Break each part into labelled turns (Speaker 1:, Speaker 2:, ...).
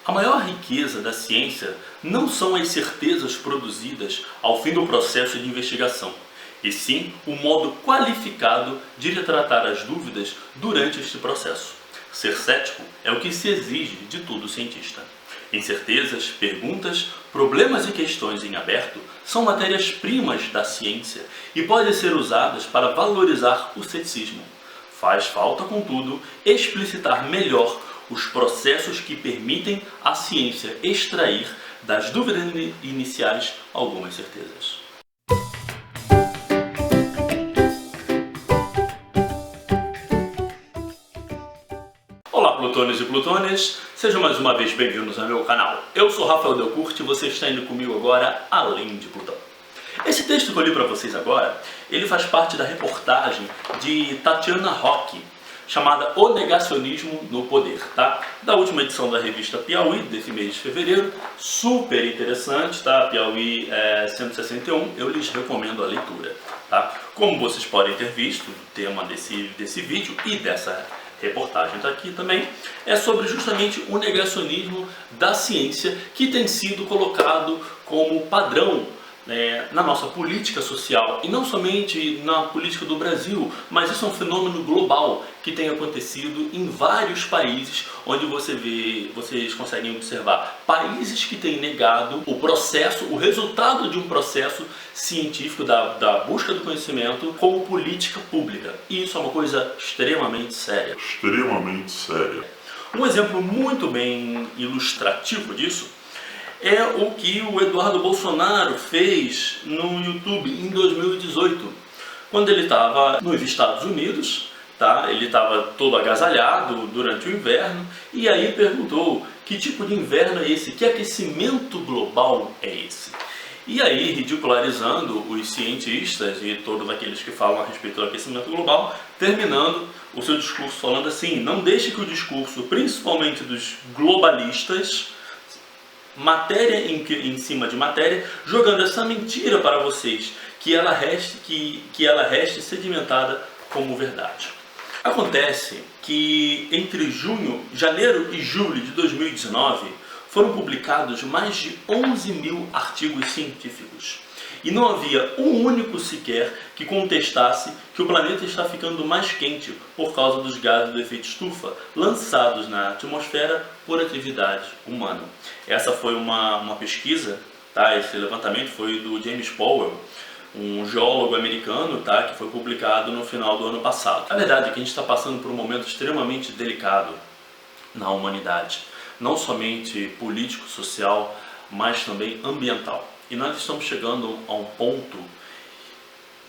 Speaker 1: A maior riqueza da ciência não são as certezas produzidas ao fim do processo de investigação, e sim o modo qualificado de retratar as dúvidas durante este processo. Ser cético é o que se exige de todo cientista. Incertezas, perguntas, problemas e questões em aberto são matérias-primas da ciência e podem ser usadas para valorizar o ceticismo. Faz falta, contudo, explicitar melhor os processos que permitem à ciência extrair das dúvidas iniciais algumas certezas. Olá, plutones e plutones, sejam mais uma vez bem-vindos ao meu canal. Eu sou Rafael Delcourt e você está indo comigo agora além de Plutão. Esse texto que eu li para vocês agora, ele faz parte da reportagem de Tatiana Roque, chamada O Negacionismo no Poder, tá? Da última edição da revista Piauí, desse mês de fevereiro, super interessante, tá? Piauí 161, eu lhes recomendo a leitura, tá? Como vocês podem ter visto, o tema desse vídeo e dessa reportagem está aqui também, é sobre justamente o negacionismo da ciência que tem sido colocado como padrão na nossa política social, e não somente na política do Brasil, mas isso é um fenômeno global que tem acontecido em vários países, onde vocês conseguem observar países que têm negado o processo, o resultado de um processo científico da busca do conhecimento como política pública. E isso é uma coisa extremamente séria.
Speaker 2: Extremamente séria.
Speaker 1: Um exemplo muito bem ilustrativo disso é o que o Eduardo Bolsonaro fez no YouTube em 2018, quando ele estava nos Estados Unidos, tá? Ele estava todo agasalhado durante o inverno, e aí perguntou que tipo de inverno é esse, que aquecimento global é esse? E aí, ridicularizando os cientistas e todos aqueles que falam a respeito do aquecimento global, terminando o seu discurso falando assim: não deixe que o discurso, principalmente dos globalistas, matéria em cima de matéria, jogando essa mentira para vocês, que ela reste sedimentada como verdade. Acontece que entre janeiro e julho de 2019 foram publicados mais de 11 mil artigos científicos. E não havia um único sequer que contestasse que o planeta está ficando mais quente por causa dos gases do efeito estufa lançados na atmosfera por atividade humana. Essa foi uma pesquisa, tá? Esse levantamento foi do James Powell, um geólogo americano, tá? Que foi publicado no final do ano passado. A verdade é que a gente está passando por um momento extremamente delicado na humanidade, não somente político, social, mas também ambiental. E nós estamos chegando a um ponto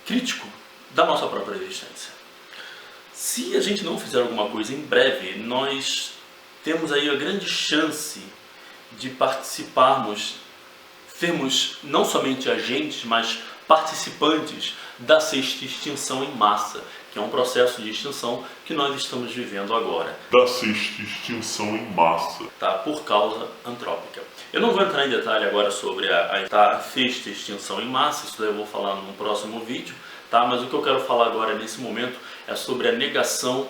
Speaker 1: crítico da nossa própria existência. Se a gente não fizer alguma coisa em breve, nós temos aí a grande chance de participarmos, sermos não somente agentes, mas participantes da sexta extinção em massa, que é um processo de extinção que nós estamos vivendo agora.
Speaker 2: Da sexta extinção em massa.
Speaker 1: Tá? Por causa antrópica. Eu não vou entrar em detalhe agora sobre a sexta extinção em massa, isso daí eu vou falar num próximo vídeo, tá? Mas o que eu quero falar agora nesse momento é sobre a negação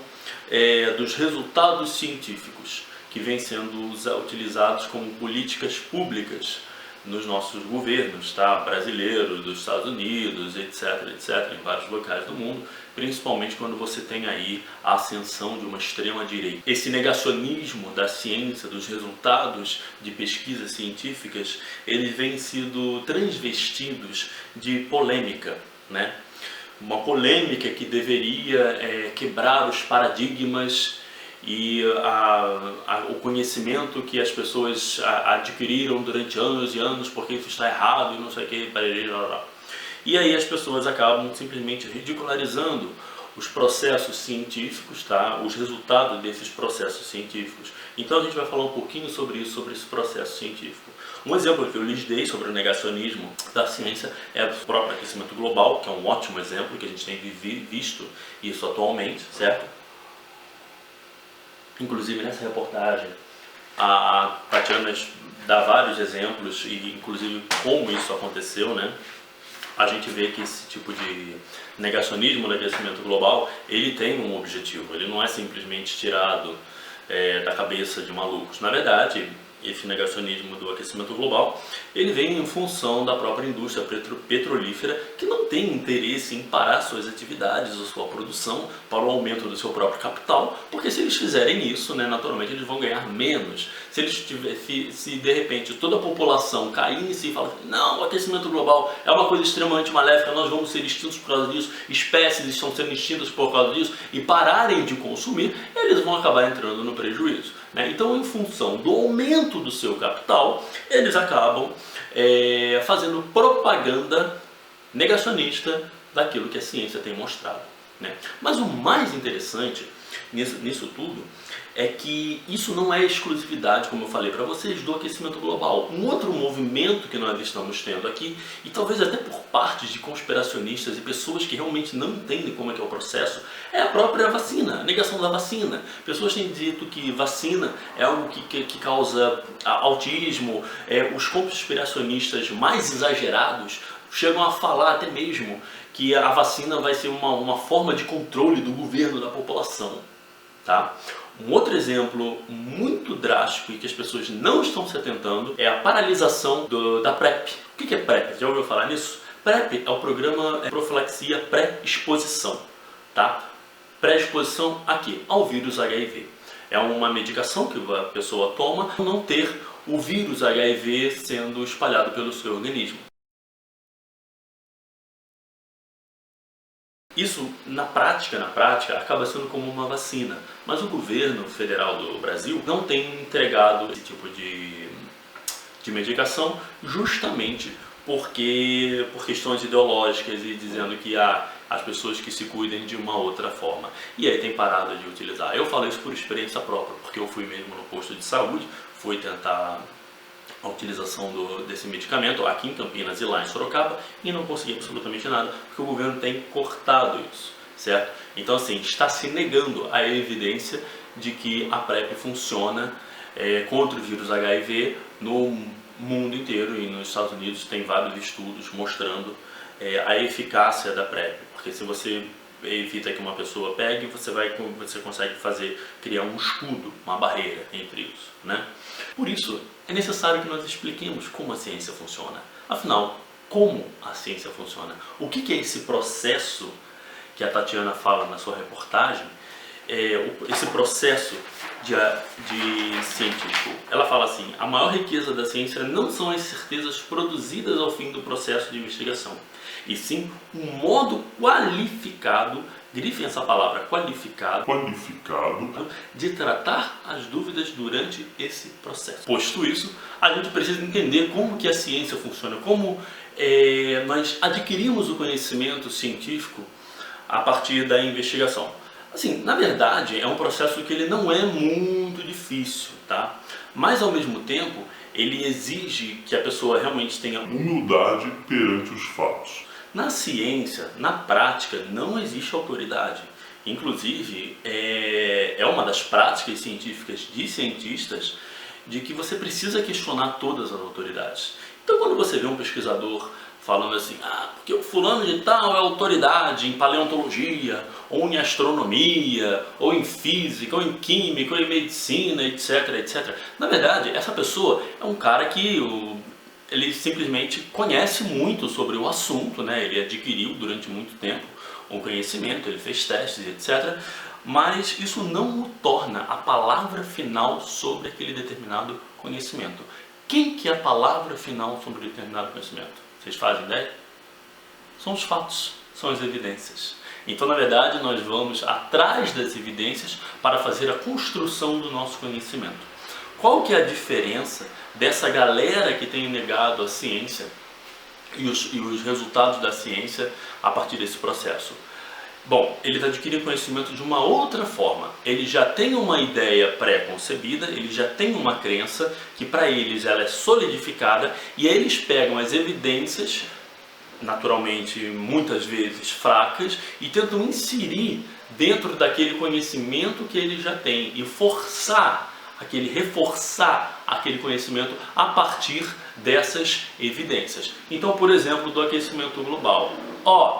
Speaker 1: dos resultados científicos que vêm sendo utilizados como políticas públicas nos nossos governos, tá? Brasileiros, dos Estados Unidos, etc, em vários locais do mundo, principalmente quando você tem aí a ascensão de uma extrema-direita. Esse negacionismo da ciência, dos resultados de pesquisas científicas, eles vêm sido transvestidos de polêmica, né? Uma polêmica que deveria quebrar os paradigmas e o conhecimento que as pessoas adquiriram durante anos e anos, porque isso está errado e não sei o que, e aí as pessoas acabam simplesmente ridicularizando os processos científicos, tá? Os resultados desses processos científicos. Então a gente vai falar um pouquinho sobre isso, sobre esse processo científico. Um exemplo que eu lhes dei sobre o negacionismo da ciência é o próprio aquecimento global, que é um ótimo exemplo, que a gente tem visto isso atualmente, certo? Inclusive nessa reportagem, a Tatiana dá vários exemplos, e inclusive como isso aconteceu, né? A gente vê que esse tipo de negacionismo do aquecimento global, ele tem um objetivo, ele não é simplesmente tirado da cabeça de malucos. Na verdade, esse negacionismo do aquecimento global, ele vem em função da própria indústria petrolífera, que não tem interesse em parar suas atividades ou sua produção para o aumento do seu próprio capital, porque se eles fizerem isso, né, naturalmente eles vão ganhar menos. Se eles se de repente toda a população cair em si e falar assim, não, o aquecimento global é uma coisa extremamente maléfica, nós vamos ser extintos por causa disso, espécies estão sendo extintas por causa disso, e pararem de consumir, eles vão acabar entrando no prejuízo. Então, em função do aumento do seu capital, eles acabam fazendo propaganda negacionista daquilo que a ciência tem mostrado. Mas o mais interessante nisso tudo é que isso não é exclusividade, como eu falei para vocês, do aquecimento global. Um outro movimento que nós estamos tendo aqui, e talvez até por parte de conspiracionistas e pessoas que realmente não entendem como é que é o processo, é a própria vacina, a negação da vacina. Pessoas têm dito que vacina é algo que causa autismo. Os conspiracionistas mais exagerados chegam a falar até mesmo que a vacina vai ser uma forma de controle do governo da população. Tá? Um outro exemplo muito drástico e que as pessoas não estão se atentando é a paralisação da PrEP. O que é PrEP? Já ouviu falar nisso? PrEP é o programa de profilaxia pré-exposição. Tá? Pré-exposição a quê? Ao vírus HIV. É uma medicação que a pessoa toma para não ter o vírus HIV sendo espalhado pelo seu organismo. Isso, na prática, acaba sendo como uma vacina. Mas o governo federal do Brasil não tem entregado esse tipo de medicação justamente por questões ideológicas e dizendo que as pessoas que se cuidem de uma outra forma. E aí tem parado de utilizar. Eu falo isso por experiência própria, porque eu fui mesmo no posto de saúde, fui tentar a utilização desse medicamento aqui em Campinas e lá em Sorocaba e não consegui absolutamente nada, porque o governo tem cortado isso, certo? Então assim, está se negando a evidência de que a PrEP funciona contra o vírus HIV no mundo inteiro, e nos Estados Unidos tem vários estudos mostrando a eficácia da PrEP, porque se você evita que uma pessoa pegue, você consegue criar um escudo, uma barreira entre isso, né? Por isso, é necessário que nós expliquemos como a ciência funciona. Afinal, como a ciência funciona? O que é esse processo que a Tatiana fala na sua reportagem? Esse processo de científico. Ela fala assim, a maior riqueza da ciência não são as certezas produzidas ao fim do processo de investigação, e sim um modo qualificado, grifem essa palavra, qualificado, de tratar as dúvidas durante esse processo. Posto isso, a gente precisa entender como que a ciência funciona, como nós adquirimos o conhecimento científico a partir da investigação. Assim, na verdade, é um processo que ele não é muito difícil, tá? Mas, ao mesmo tempo, ele exige que a pessoa realmente tenha
Speaker 2: humildade perante os fatos.
Speaker 1: Na ciência, na prática, não existe autoridade. Inclusive, é uma das práticas científicas de cientistas de que você precisa questionar todas as autoridades. Então, quando você vê um pesquisador falando assim, porque o fulano de tal é autoridade em paleontologia, ou em astronomia, ou em física, ou em química, ou em medicina, etc, etc. Na verdade, essa pessoa é um cara que ele simplesmente conhece muito sobre o assunto, né? Ele adquiriu durante muito tempo um conhecimento, ele fez testes, etc. Mas isso não o torna a palavra final sobre aquele determinado conhecimento. Quem que é a palavra final sobre determinado conhecimento? Vocês fazem ideia? São os fatos, são as evidências. Então, na verdade, nós vamos atrás das evidências para fazer a construção do nosso conhecimento. Qual que é a diferença dessa galera que tem negado a ciência e os resultados da ciência a partir desse processo? Bom, ele está adquirindo conhecimento de uma outra forma. Ele já tem uma ideia pré-concebida, ele já tem uma crença que para eles ela é solidificada, e aí eles pegam as evidências, naturalmente muitas vezes fracas, e tentam inserir dentro daquele conhecimento que ele já tem e reforçar aquele conhecimento a partir dessas evidências. Então, por exemplo, do aquecimento global.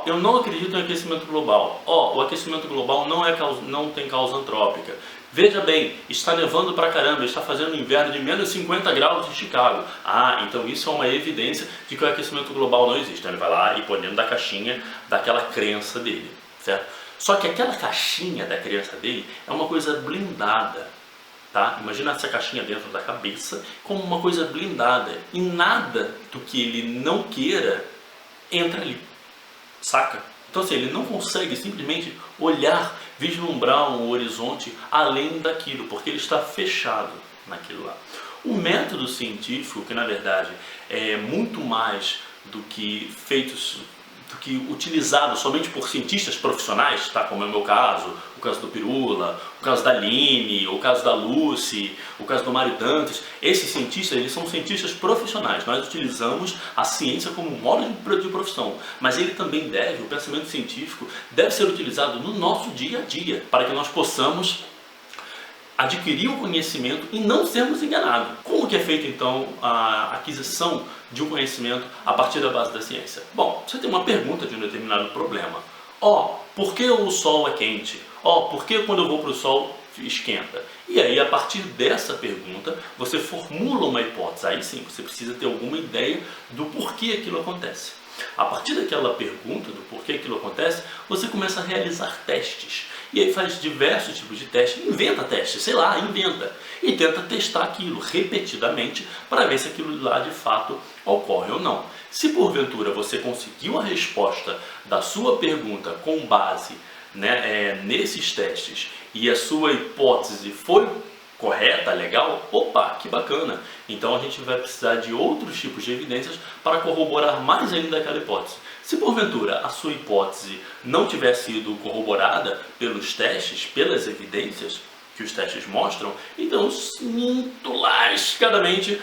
Speaker 1: Eu não acredito em aquecimento global. O aquecimento global não tem causa antrópica. Veja bem, está nevando pra caramba, está fazendo um inverno de menos 50 graus em Chicago. Então isso é uma evidência de que o aquecimento global não existe. Então ele vai lá e põe dentro da caixinha daquela crença dele, certo? Só que aquela caixinha da crença dele é uma coisa blindada, tá? Imagina essa caixinha dentro da cabeça como uma coisa blindada e nada do que ele não queira entra ali, saca? Então assim, ele não consegue simplesmente olhar, vislumbrar um horizonte além daquilo, porque ele está fechado naquilo lá. O método científico, que na verdade é muito mais do que utilizado somente por cientistas profissionais, tá? Como é o meu caso, o caso do Pirula, o caso da Aline, o caso da Lucy, o caso do Mário Dantas. Esses cientistas, eles são cientistas profissionais. Nós utilizamos a ciência como um modo de profissão, mas o pensamento científico deve ser utilizado no nosso dia a dia, para que nós possamos adquirir o conhecimento e não sermos enganados. Como que é feita então a aquisição de um conhecimento a partir da base da ciência? Bom, você tem uma pergunta de um determinado problema. Por que o sol é quente? Por que quando eu vou para o sol esquenta? E aí, a partir dessa pergunta, você formula uma hipótese. Aí sim, você precisa ter alguma ideia do porquê aquilo acontece. A partir daquela pergunta do porquê aquilo acontece, você começa a realizar testes. E aí faz diversos tipos de testes, inventa e tenta testar aquilo repetidamente para ver se aquilo lá de fato ocorre ou não. Se porventura você conseguiu a resposta da sua pergunta com base nesses testes e a sua hipótese foi correta, legal, que bacana. Então a gente vai precisar de outros tipos de evidências para corroborar mais ainda aquela hipótese. Se porventura a sua hipótese não tiver sido corroborada pelos testes, pelas evidências que os testes mostram, então muito lascadamente,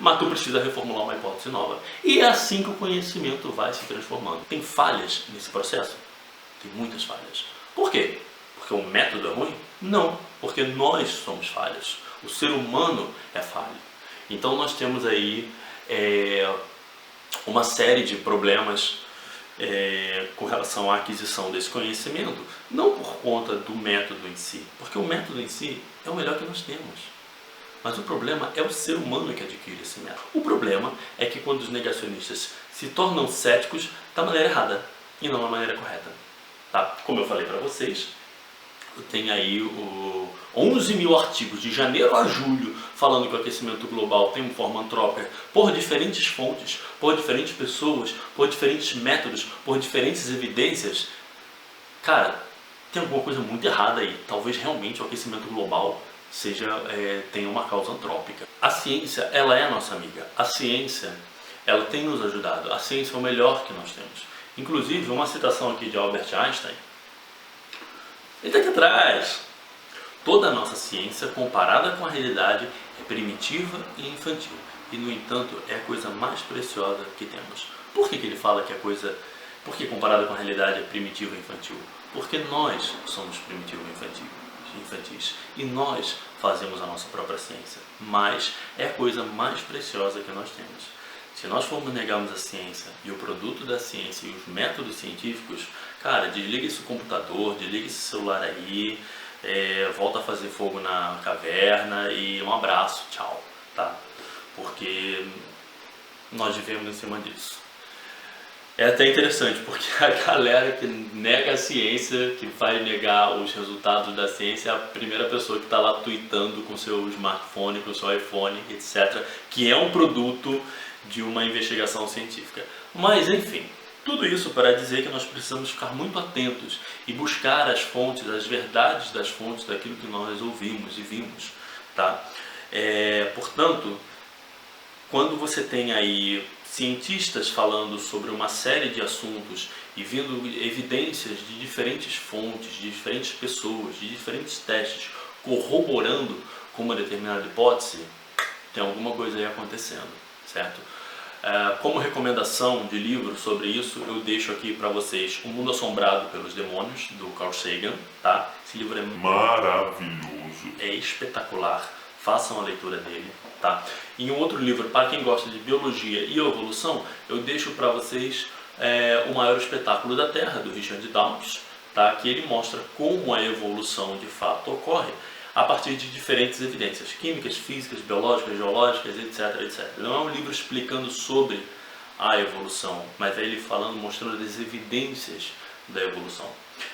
Speaker 1: mas tu precisa reformular uma hipótese nova. E é assim que o conhecimento vai se transformando. Tem falhas nesse processo? Tem muitas falhas. Por quê? Porque o método é ruim? Não, porque nós somos falhos. O ser humano é falho. Então nós temos aí uma série de problemas com relação à aquisição desse conhecimento, não por conta do método em si, porque o método em si é o melhor que nós temos. Mas o problema é o ser humano que adquire esse método. O problema é que quando os negacionistas se tornam céticos da maneira errada e não da maneira correta. Tá? Como eu falei para vocês, tem aí 11 mil artigos de janeiro a julho falando que o aquecimento global tem uma forma antrópica por diferentes fontes, por diferentes pessoas, por diferentes métodos, por diferentes evidências. Cara, tem alguma coisa muito errada aí. Talvez realmente o aquecimento global tenha uma causa antrópica. A ciência, ela é a nossa amiga. A ciência, ela tem nos ajudado. A ciência é o melhor que nós temos. Inclusive, uma citação aqui de Albert Einstein. Ele está aqui atrás. Toda a nossa ciência, comparada com a realidade, é primitiva e infantil. E, no entanto, é a coisa mais preciosa que temos. Por que ele fala que por que comparada com a realidade é primitiva e infantil? Porque nós somos primitivos e infantis. E nós fazemos a nossa própria ciência. Mas é a coisa mais preciosa que nós temos. Se nós formos negarmos a ciência e o produto da ciência e os métodos científicos, cara, desliga esse computador, desliga esse celular aí, volta a fazer fogo na caverna e um abraço, tchau, tá? Porque nós vivemos em cima disso. É até interessante, porque a galera que nega a ciência, que vai negar os resultados da ciência, é a primeira pessoa que está lá tweetando com seu smartphone, com seu iPhone, etc., que é um produto de uma investigação científica. Mas, enfim, tudo isso para dizer que nós precisamos ficar muito atentos e buscar as fontes, as verdades das fontes daquilo que nós ouvimos e vimos, tá? Portanto, quando você tem aí cientistas falando sobre uma série de assuntos e vindo evidências de diferentes fontes, de diferentes pessoas, de diferentes testes, corroborando com uma determinada hipótese, tem alguma coisa aí acontecendo, certo? Como recomendação de livro sobre isso, eu deixo aqui para vocês O Mundo Assombrado pelos Demônios, do Carl Sagan, tá? Esse livro é
Speaker 2: maravilhoso,
Speaker 1: é espetacular, façam a leitura dele, tá? E um outro livro, para quem gosta de biologia e evolução, eu deixo para vocês O Maior Espetáculo da Terra, do Richard Dawkins, tá? Que ele mostra como a evolução de fato ocorre a partir de diferentes evidências químicas, físicas, biológicas, geológicas, etc, etc. Não é um livro explicando sobre a evolução, mas é ele falando, mostrando as evidências da evolução.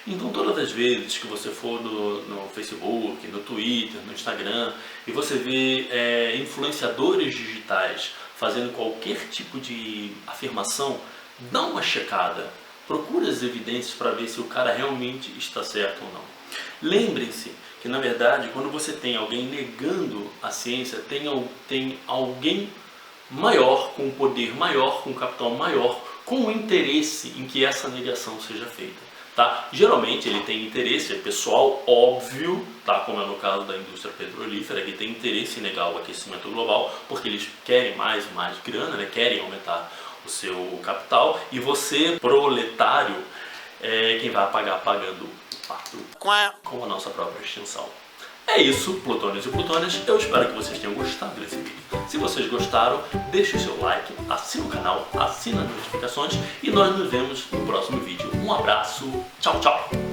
Speaker 1: Então, todas as vezes que você for no Facebook, no Twitter, no Instagram, e você vê influenciadores digitais fazendo qualquer tipo de afirmação, dá uma checada, procure as evidências para ver se o cara realmente está certo ou não. Lembrem-se que, na verdade, quando você tem alguém negando a ciência, tem alguém maior, com um poder maior, com um capital maior, com o interesse em que essa negação seja feita. Tá? Geralmente ele tem interesse, é pessoal, óbvio, tá? Como é no caso da indústria petrolífera, que tem interesse em negar o aquecimento global, porque eles querem mais e mais grana, né? Querem aumentar o seu capital, e você, proletário, é quem vai pagar pagando o pato com a nossa própria extinção. É isso, plutônios e plutônias, eu espero que vocês tenham gostado desse vídeo. Se vocês gostaram, deixe o seu like, assine o canal, assine as notificações e nós nos vemos no próximo vídeo. Um abraço, tchau, tchau!